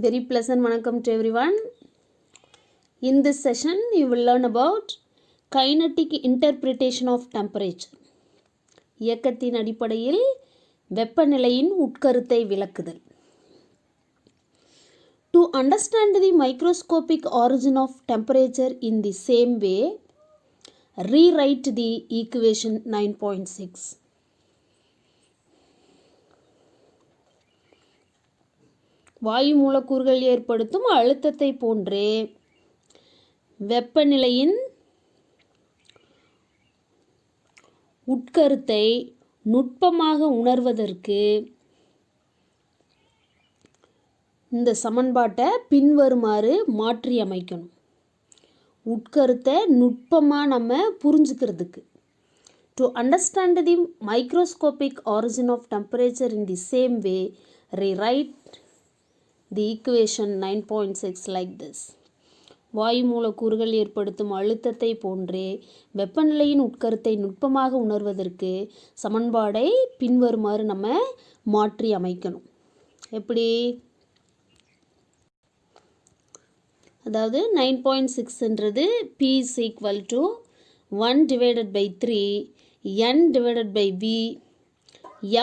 Very pleasant vanakkam to everyone. In this session, you will learn about kinetic interpretation of temperature. இயக்கத்தின் அடிப்படையில் வெப்பநிலையின் உட்கருத்தை விளக்குதல். To understand the microscopic origin of temperature in the same way, rewrite the equation 9.6. வாயு மூலக்கூறுகள் ஏற்படுத்தும் அழுத்தத்தை போன்றே வெப்பநிலையின் உட்கருத்தை நுட்பமாக உணர்வதற்கு இந்த சமன்பாட்டை பின்வருமாறு மாற்றி அமைக்கணும். உட்கருத்தை நுட்பமாக நம்ம புரிஞ்சுக்கிறதுக்கு. To understand the microscopic origin of temperature in the same way, rewrite the equation 9.6 like this. வாயு மூலக்கூறுகள் ஏற்படுத்தும் அழுத்தத்தை போன்றே வெப்பநிலையின் உட்கருத்தை நுட்பமாக உணர்வதற்கு சமன்பாடை பின்வருமாறு நம்ம மாற்றி அமைக்கணும். எப்படி? அதாவது 9.6ன்றது P is equal to 1 divided by 3 N divided by V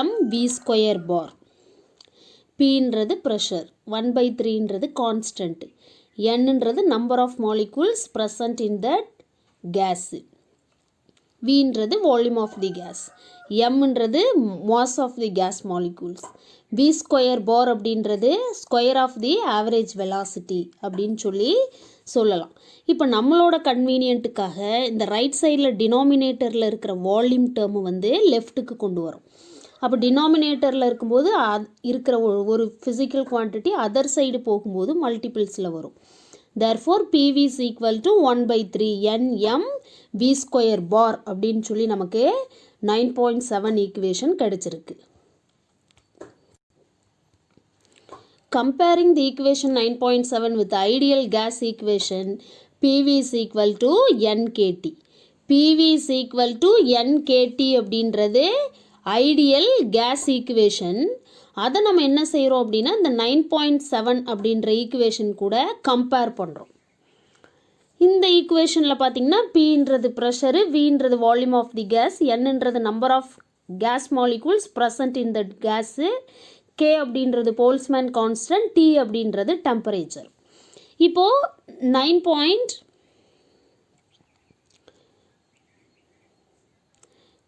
M V square bar. Pன்றது pressure, 1 by 3ன்றது constant, Nன்றது number of molecules present in that gas, Vன்றது volume of the gas, Mன்றது mass of the gas molecules, V square bar அப்படின்றது square of the average velocity அப்படின்னு சொல்லலாம். இப்போ நம்மளோட கன்வீனியன்ட்டுக்காக இந்த right சைடில் டினாமினேட்டரில் இருக்கிற volume term வந்து லெஃப்ட்டுக்கு கொண்டு வரும். அப்போ டினாமினேட்டரில் இருக்கும்போது இருக்கிற ஒரு ஃபிசிக்கல் குவான்டிட்டி அதர் சைடு போகும்போது மல்டிபிள்ஸில் வரும். Therefore PV is equal to 1/3 NM V square bar அப்படின்னு சொல்லி நமக்கு 9.7 ஈக்குவேஷன் கிடைச்சிருக்கு. Comparing the equation 9.7 with the ideal gas equation, PV is equal to NKT. PV is equal to NKT அப்படின்றது ideal case equation. அதை நம்ம என்ன செய்கிறோம் அப்படின்னா இந்த 9.7 அப்படின்ற ஈக்குவேஷன் கூட கம்பேர் பண்ணுறோம். இந்த ஈக்குவேஷனில் பார்த்திங்கன்னா Pன்றது ப்ரெஷரு, Vன்றது வால்யூம் ஆஃப் தி கேஸ், Nன்றது number of gas molecules present in that gas, K அப்படின்றது போல்ஸ்மேன் கான்ஸ்டன்ட், T அப்படின்றது டெம்பரேச்சர். இப்போது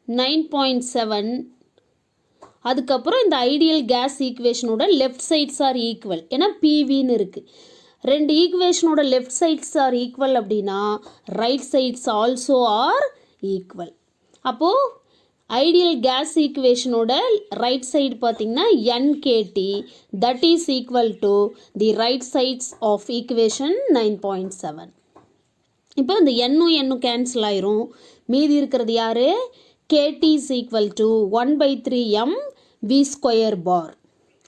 9.7 அதுக்கப்புறம் இந்த ஐடியல் கேஸ் ஈக்குவேஷனோட லெஃப்ட் சைட்ஸ் ஆர் ஈக்குவல். ஏன்னா PVன்னு இருக்குது. ரெண்டு ஈக்குவேஷனோட லெஃப்ட் சைட்ஸ் ஆர் ஈக்குவல் அப்படின்னா right sides also are equal. அப்போது ஐடியல் கேஸ் ஈக்குவேஷனோட ரைட் சைடு பார்த்திங்கன்னா NKT, that is equal to the right sides of equation 9.7. இப்போ இந்த N கேன்சல் ஆயிரும். மீதி இருக்கிறது யார்? KT is equal to 1/3 M V square bar.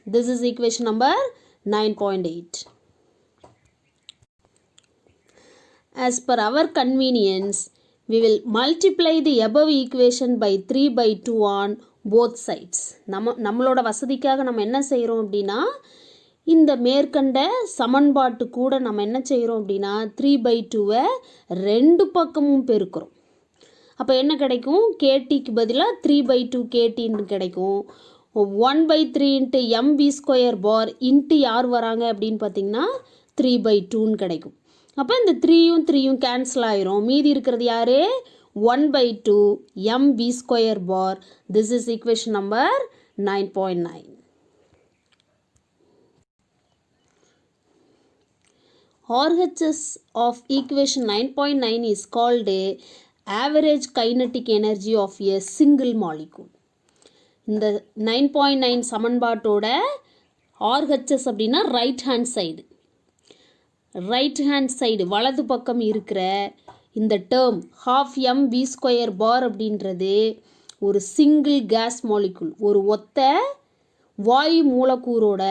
This is equation number 9.8. As per our convenience, we will multiply the above equation by 3/2 on both sides. நம்மளோட வசதிக்காக நம்ம என்ன செய்கிறோம் அப்படின்னா இந்த மேற்கண்ட சமன்பாட்டு கூட நம்ம என்ன செய்கிறோம் அப்படின்னா 3/2 ரெண்டு பக்கமும் பெருக்கிறோம். அப்போ என்ன கிடைக்கும்? KTக்கு பதிலாக 3/2 KTன்னு கிடைக்கும். 1/3 into MV square bar into யார் வராங்க அப்படின்னு பார்த்தீங்கன்னா 3/2ன்னு கிடைக்கும். அப்போ இந்த 3யும் கேன்சல் ஆயிரும். மீதி இருக்கிறது யார்? 1/2 MV square bar. This is equation number 9.9. RHS of equation 9.9 is called average kinetic energy of a single molecule. இந்த 9.9 சமன்பாட்டோட RHS அப்படின்னா ரைட் ஹேண்ட் சைடு வலது பக்கம் இருக்கிற இந்த டேர்ம் 12 MV ஸ்கொயர் பார் அப்படின்றது ஒரு சிங்கிள் கேஸ் மாலிகுல், ஒரு ஒத்த வாயு மூலக்கூறோட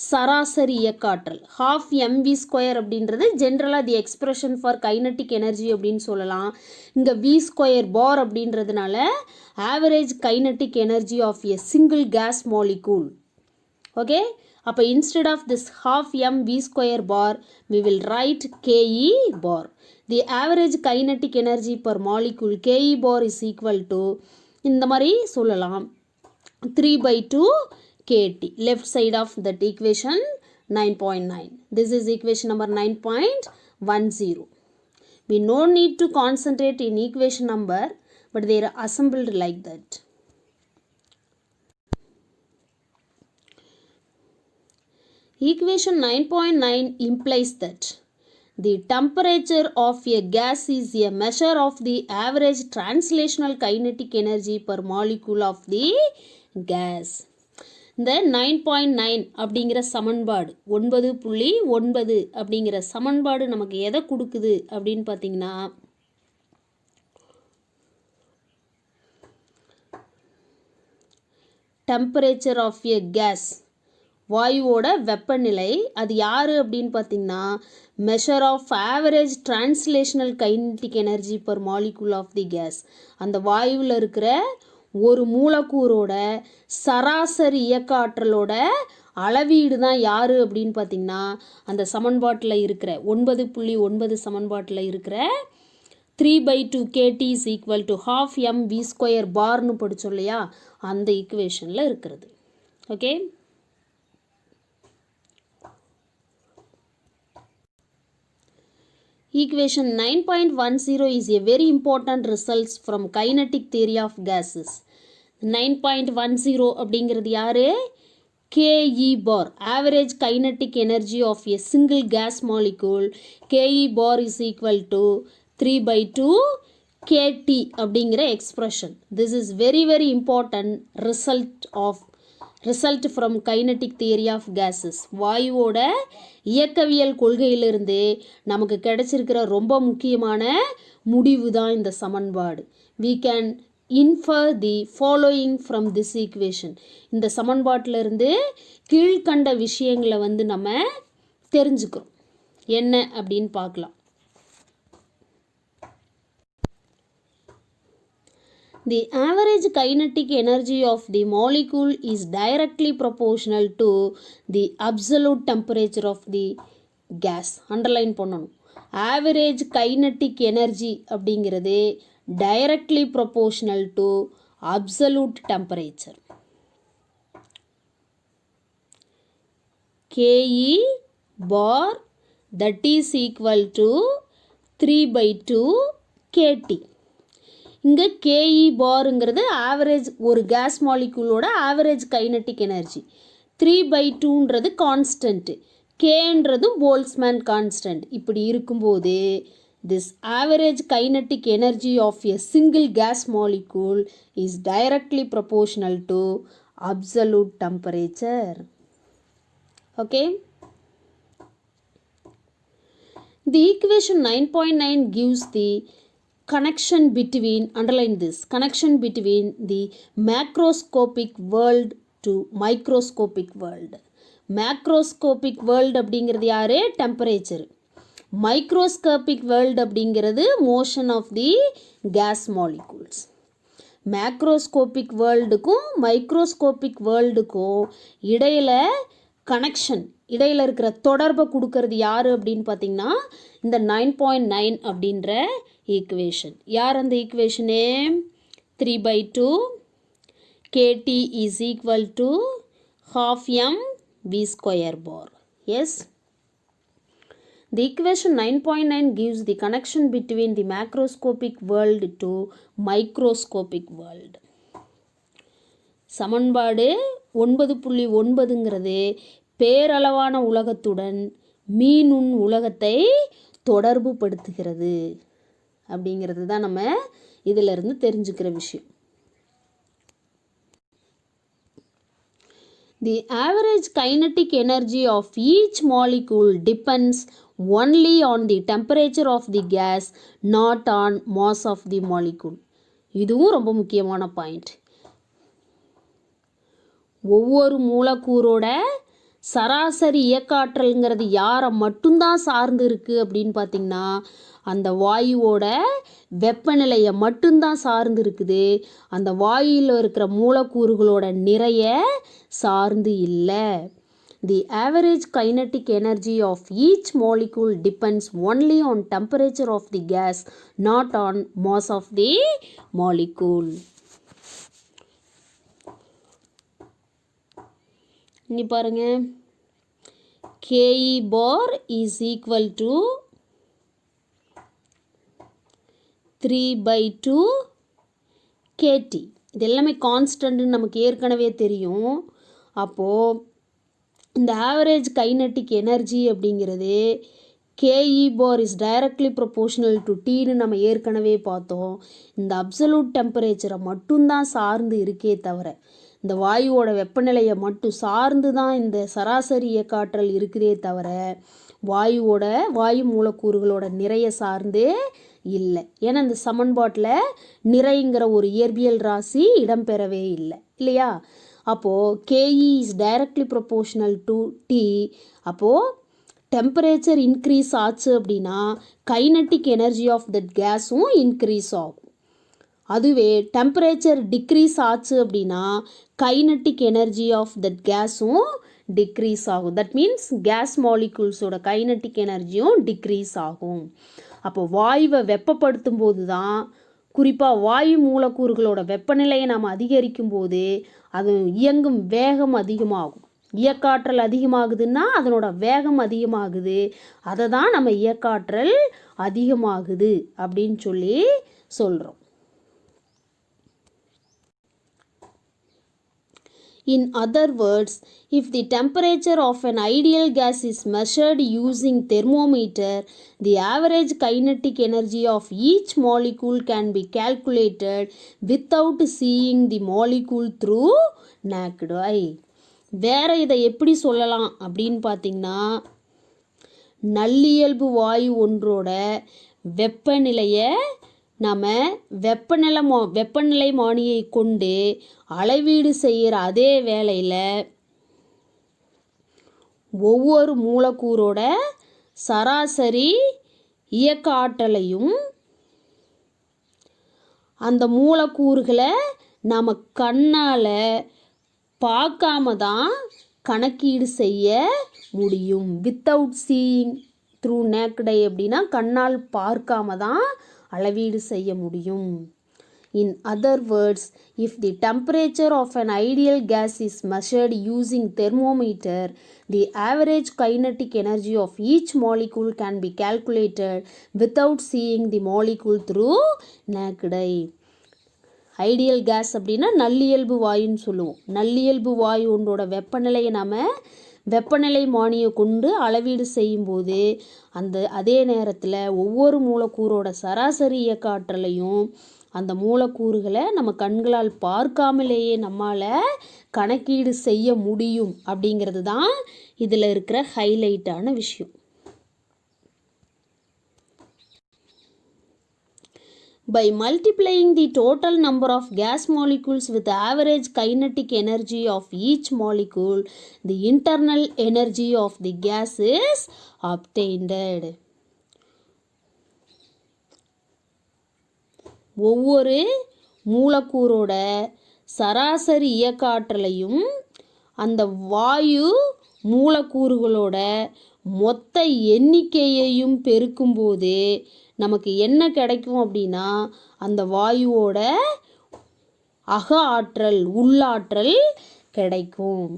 சராசரி இயக்காற்றல். 12 MV ஸ்கொயர் அப்படின்றது ஜென்ரலாக the expression for kinetic energy அப்படின்னு சொல்லலாம். இங்கே V ஸ்கொயர் பார் அப்படின்றதுனால average kinetic energy of a single gas molecule. Okay, அப்போ instead of this half mv square bar we will write ke bar. The average kinetic energy per molecule ke bar is equal to இந்த மாதிரி சொல்லலாம் 3/2 kT. Left side of that equation 9.9. This is equation number 9.10. We no need to concentrate in equation number, but they are assembled like that. Equation 9.9 implies that the temperature of a gas is a measure of the average translational kinetic energy per molecule of the gas. இந்த 9.9 அப்படிங்கிற சமன்பாடு 9.9 அப்படிங்கிற சமன்பாடு நமக்கு எதை கொடுக்குது அப்படின்னு பார்த்தீங்கன்னா டெம்பரேச்சர் ஆஃப் எ கேஸ், வாயுவோட வெப்பநிலை, அது யார் அப்படின்னு பார்த்தீங்கன்னா measure of average translational kinetic energy per molecule of the gas. அந்த வாயுவில் இருக்கிற ஒரு மூலக்கூறோட சராசரி இயக்க ஆற்றலோட அளவீடு தான் யார் அப்படின்னு பார்த்தீங்கன்னா அந்த சமன்பாட்டில் இருக்கிற 9.9 சமன்பாட்டில் இருக்கிற 3/2 kT is equal to half mv square barன்னு படித்தோம் இல்லையா, அந்த ஈக்குவேஷனில் இருக்கிறது. Okay, equation 9.10 is a very important results from kinetic theory of gases. 9.10 அப்படிங்கிறது யாரு? ke bar, average kinetic energy of a single gas molecule. ke bar is equal to 3/2 kT அப்படிங்கிற expression. This is very very important result from kinetic theory of gases. வாயுவோட இயக்கவியல் கொள்கையிலிருந்து நமக்கு கிடைச்சிருக்கிற ரொம்ப முக்கியமான முடிவு தான் இந்த சமன்பாடு. We can infer the following from this equation. இந்த சமன்பாட்டிலிருந்து கீழ்கண்ட விஷயங்களை நம்ம தெரிஞ்சுக்கிறோம். என்ன அப்படின்னு பார்க்கலாம். The average kinetic energy of the molecule is directly proportional to the absolute temperature of the gas. Underline பண்ணணும். Average kinetic energy அப்படிங்கிறது directly proportional to absolute temperature. ke bar that is equal to 3/2 kT. இங்கே ke barங்கிறது average ஒரு gas மாலிகுலோட average kinetic energy, 3/2ன்றது constant, கேன்றது Boltzmann constant. இப்படி இருக்கும்போது this average kinetic energy of a single gas molecule is directly proportional to absolute temperature. Okay, the equation 9.9 gives the connection between, underline this, connection between the macroscopic world to microscopic world. macroscopic world அப்படிங்கிறது யாரு? Temperature. Microscopic world அப்படிங்கிறது motion of the gas molecules. Macroscopic வேர்ல்டுக்கும் microscopic வேர்ல்டுக்கும் இடையில் connection, இடையில் இருக்கிற தொடர்பை கொடுக்கறது யார் அப்படின்னு பார்த்தீங்கன்னா இந்த 9.9 அப்படின்ற ஈக்குவேஷன். யார் அந்த ஈக்குவேஷனே? 3/2 kT is equal to half mv square bar. Yes, the equation 9.9 gives the connection between the macroscopic world to microscopic world. சமன்பாடு 9.9ங்கிறது பேரளவான உலகத்துடன் மீனுண் உலகத்தை தொடர்பு படுத்துகிறது அப்படிங்கிறது தான் நம்ம இதிலிருந்து தெரிஞ்சுக்கிற விஷயம். The average kinetic energy of each molecule depends only on the temperature of the gas, not on mass of the molecule. இதுவும் ரொம்ப முக்கியமான பாயிண்ட். ஒவ்வொரு மூலக்கூறோட சராசரி இயக்காற்றல்ங்கிறது யாரை மட்டும்தான் சார்ந்து இருக்குது அப்படின்னு பார்த்திங்கன்னா அந்த வாயுவோட வெப்பநிலையை மட்டும்தான் சார்ந்து இருக்குது. அந்த வாயுவில் இருக்கிற மூலக்கூறுகளோட நிறைய சார்ந்து இல்லை. the average kinetic energy of each molecule depends only on temperature of the gas, not on mass of the molecule. இங்கே பாருங்க, ke bar is equal to 3/2 kT. இது எல்லாமே கான்ஸ்டன்ட்னு நமக்கு ஏற்கனவே தெரியும். அப்போது இந்த ஆவரேஜ் கைனட்டிக் எனர்ஜி அப்படிங்கிறது KE bar is directly proportional to டீன்னு நம்ம ஏற்கனவே பார்த்தோம். இந்த அப்சல்யூட் டெம்பரேச்சரை மட்டும்தான் சார்ந்து இருக்கே தவிர, இந்த வாயுவோட வெப்பநிலையை மட்டும் சார்ந்து தான் இந்த சராசரி இயக்காற்றல் இருக்குதே தவிர வாயு மூலக்கூறுகளோட நிறைய சார்ந்தே இல்லை. ஏன்னா இந்த சமன்பாட்டில் நிறைங்கிற ஒரு இயற்பியல் ராசி இடம்பெறவே இல்லை இல்லையா. அப்போது K E is directly proportional to T. அப்போது டெம்பரேச்சர் இன்க்ரீஸ் ஆச்சு அப்படின்னா கைனட்டிக் எனர்ஜி ஆஃப் தட் கேஸும் இன்க்ரீஸ் ஆகும். அதுவே டெம்பரேச்சர் டிக்ரீஸ் ஆச்சு அப்படின்னா கைனட்டிக் எனர்ஜி ஆஃப் தட் கேஸும் டிக்ரீஸ் ஆகும். தட் மீன்ஸ் கேஸ் மாலிகூல்ஸோட கைனட்டிக் எனர்ஜியும் டிக்ரீஸ் ஆகும். அப்போ வாயுவை வெப்பப்படுத்தும் போது தான், குறிப்பாக வாயு மூலக்கூறுகளோட வெப்பநிலையை நாம் அதிகரிக்கும் போது அது இயங்கும் வேகம் அதிகமாகும். இயக்காற்றல் அதிகமாகுதுன்னா அதனோட வேகம் அதிகமாகுது. அதை தான் நம்ம இயக்காற்றல் அதிகமாகுது அப்படின்னு சொல்லி சொல்கிறோம். In other words, if the temperature of an ideal gas is measured using thermometer, the average kinetic energy of each molecule can be calculated without seeing the molecule through naked eye. வேற இதை எப்படி சொல்லலாம் அப்படின்னு பார்த்தீங்கன்னா, நல்லியல்பு வாயு ஒன்றோட வெப்பநிலையை நம்ம வெப்பநிலை மானியை கொண்டு அளவீடு செய்கிற அதே வேளையில் ஒவ்வொரு மூலக்கூறோட சராசரி இயக்க ஆற்றலையும் அந்த மூலக்கூறுகளை நாம் கண்ணால் பார்க்காம தான் கணக்கீடு செய்ய முடியும். வித்தவுட் சீயிங் த்ரூ நேக்ட் ஐ அப்படின்னா கண்ணால் பார்க்காம தான் அளவீடு செய்ய முடியும். In other words, if the temperature of an ideal gas is measured using thermometer, the average kinetic energy of each molecule can be calculated without seeing the molecule through naked eye. Ideal case அப்படின்னா நல்லியல்பு வாயுன்னு சொல்லுவோம். நல்லியல்பு வாயு ஒன்றோட வெப்பநிலையை நாம் வெப்பநிலை மானியை கொண்டு அளவீடு செய்யும்போது அதே நேரத்தில் ஒவ்வொரு மூலக்கூறோட சராசரி இயக்க ஆற்றலையும் அந்த மூலக்கூறுகளை நம்ம கண்களால் பார்க்காமலேயே நம்மால் கணக்கீடு செய்ய முடியும் அப்படிங்கிறது தான் இதில் இருக்கிற ஹைலைட்டான விஷயம். By multiplying the total number of gas molecules with the average kinetic energy of each molecule, the internal energy of the gas is obtained. ஒவ்வொரு மூலக்கூறோட சராசரி இயக்க ஆற்றலையும் அந்த வாயு மூலக்கூறுகளோட மொத்த எண்ணிக்கையையும் பெருக்கும்போது நமக்கு என்ன கிடைக்கும் அப்படின்னா அந்த வாயுவோட அக ஆற்றல் உள்ளாற்றல் கிடைக்கும்.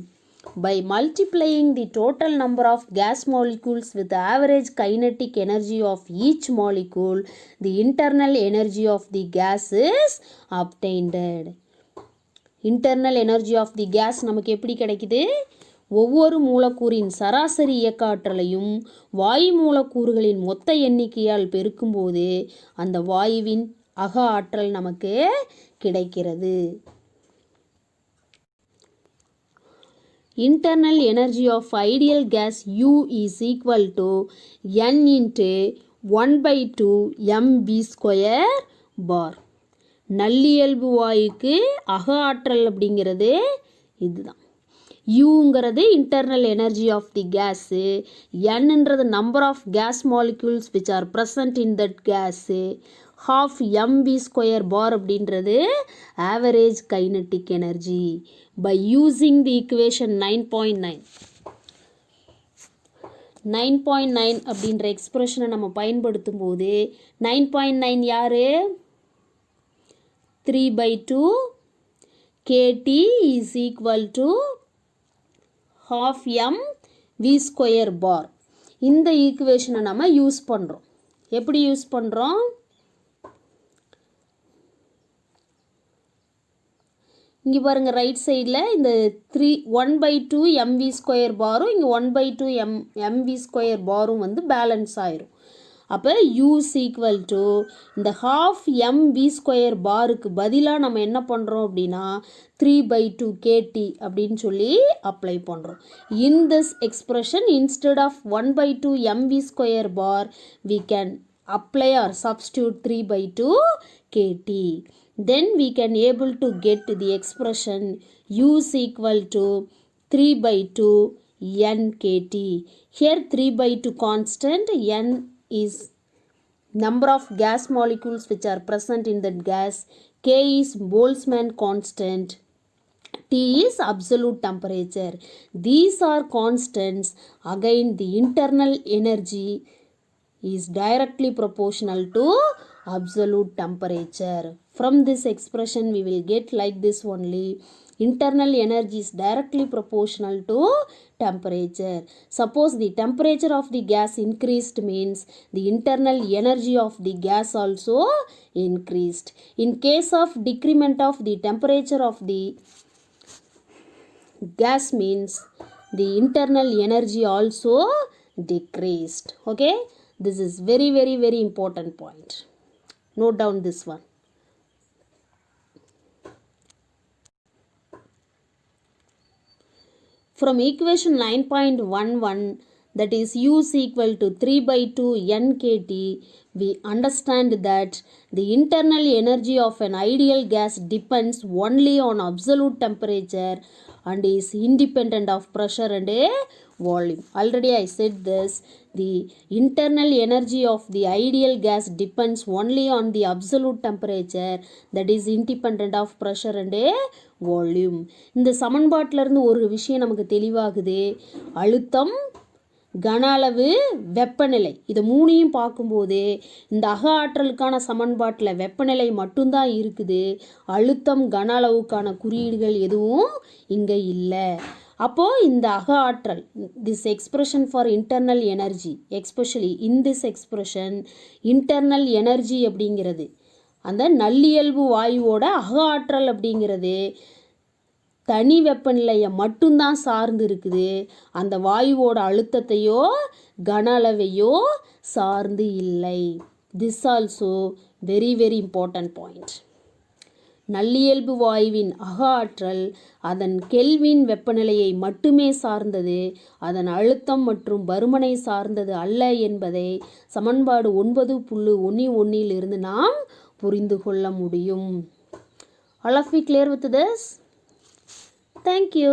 By multiplying the total number of gas molecules with the average kinetic energy of each molecule, the internal energy of the gas is obtained. Internal energy of the gas நமக்கு எப்படி கிடைக்குது? ஒவ்வொரு மூலக்கூறின் சராசரி இயக்க ஆற்றலையும் வாயு மூலக்கூறுகளின் மொத்த எண்ணிக்கையால் பெருக்கும்போது அந்த வாயுவின் அக ஆற்றல் நமக்கு கிடைக்கிறது. Internal energy of ideal gas U is equal to N into 1/2 mv² bar. நல்லியல்பு வாயுக்கு அக ஆற்றல் அப்படிங்கிறது இதுதான். யூங்கிறது internal energy of the gas, என்னன்றது number of gas molecules which are present in that gas, half mv² bar அப்படின்றது average kinetic energy. By using the equation 9.9 9.9 அப்படின்ற எக்ஸ்பிரஷனை நம்ம பயன்படுத்தும் போது 9.9 யார்? 3/2 KT is equal to half m v square bar. இந்த ஈக்குவேஷனை நம்ம யூஸ் பண்ணுறோம். எப்படி யூஸ் பண்ணுறோம்? இங்கே பாருங்கள், ரைட் சைடில் இந்த 1/2 mv ஸ்கொயர் பாரும் இங்கே 1/2 mv ஸ்கொயர் பாரும் வந்து பேலன்ஸ் ஆயிரும். அப்போ யூஸ் ஈக்குவல் டு இந்த ஹாஃப் mv ஸ்கொயர் பாருக்கு பதிலாக நம்ம என்ன பண்ணுறோம் அப்படின்னா 3/2 KT அப்படின்னு சொல்லி அப்ளை பண்ணுறோம். In this expression instead of 1/2 mv square bar we can apply or substitute 3/2 KT. Then we can able to get the expression U is equal to 3/2 NKT. Here 3/2 constant, N is number of gas molecules which are present in that gas, K is Boltzmann constant, T is absolute temperature. These are constants. Again the internal energy is directly proportional to absolute temperature. From this expression we will get like this only. Internal energy is directly proportional to temperature. Suppose the temperature of the gas increased means the internal energy of the gas also increased. In case of decrement of the temperature of the gas means the internal energy also decreased. Okay, this is very important point. Note down this one. From equation 9.11, that is U is equal to 3/2 NKT, we understand that the internal energy of an ideal gas depends only on absolute temperature and is independent of pressure and volume. Already I said this, the internal energy of the ideal gas depends only on the absolute temperature, that is independent of pressure and volume. இந்த சமன்பாட்டிலிருந்து ஒரு விஷயம் நமக்கு தெளிவாகுது. அழுத்தம், கன அளவு, வெப்பநிலை, இது மூணையும் பார்க்கும்போது இந்த அக ஆற்றலுக்கான சமன்பாட்டில் வெப்பநிலை மட்டும்தான் இருக்குது. அழுத்தம், கன அளவுக்கான குறியீடுகள் எதுவும் இங்கே இல்லை. அப்போது இந்த அக ஆற்றல், this expression for internal energy, especially in this expression internal energy அப்படிங்கிறது அந்த நல்லியல்பு வாயுவோட அக ஆற்றல் அப்படிங்கிறது தனி வெப்பநிலையை மட்டும்தான் சார்ந்து இருக்குது. அந்த வாயுவோட அழுத்தத்தையோ கன அளவையோ சார்ந்து இல்லை. This also very important point. நல்லியல்பு வாயுவின் அக ஆற்றல் அதன் கெல்வின் வெப்பநிலையை மட்டுமே சார்ந்தது, அதன் அழுத்தம் மற்றும் பருமனை சார்ந்தது அல்ல என்பதை சமன்பாடு 9.11 நாம் புரிந்து கொள்ள முடியும். All of you clear with this? Thank you.